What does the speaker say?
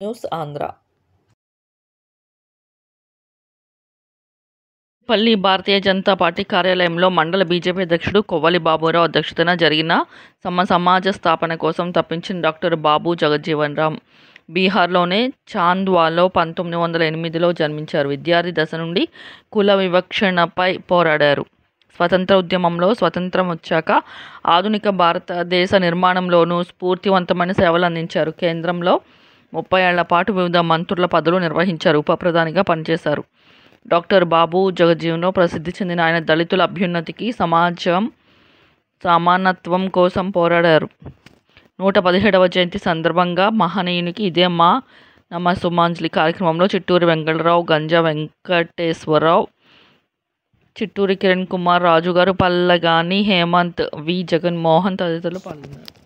News Andhra. పల్లి Bharatiya Janata party కార్యాలయంలో మండల బీజేపీ అధ్యక్షుడు కొవ్వలి బాబురావు అధ్యక్షతన జరిగిన సమాజ స్థాపన కోసం తప్పించిన డాక్టర్ బాబు జగజ్జీవన్ రామ్ బీహార్లోని చాంద్వాలో 1908లో జన్మించారు. విద్యార్థి దశ నుండి కుల వివక్షణపై పోరాడారు. స్వతంత్ర ఉద్యమంలో స్వతంత్రం వచ్చాక ఆధునిక భారతదేశ నిర్మాణంలోనూ స్ఫూర్తివంతమైన సేవలు అందించారు. కేంద్రంలో 30 ఏళ్ల పాటు వివిధ మంత్రుల పదవులు నిర్వహించారు. ఉప ప్రధానిగా పనిచేశారు. డాక్టర్ బాబు జగజ్జీవన్రావు ప్రసిద్ధి చెందిన ఆయన దళితుల అభ్యున్నతికి, సమాజం సమానత్వం కోసం పోరాడారు. 117వ జయంతి సందర్భంగా మహనీయునికి ఇదే మా నమస్సుమాంజలి కార్యక్రమంలో చిట్టూరి వెంకటరావు, గంజా వెంకటేశ్వరరావు, చిట్టూరి కిరణ్ కుమార్, రాజుగారు, పల్లగాని హేమంత్, వి జగన్మోహన్ తదితరులు పాల్గొన్నారు.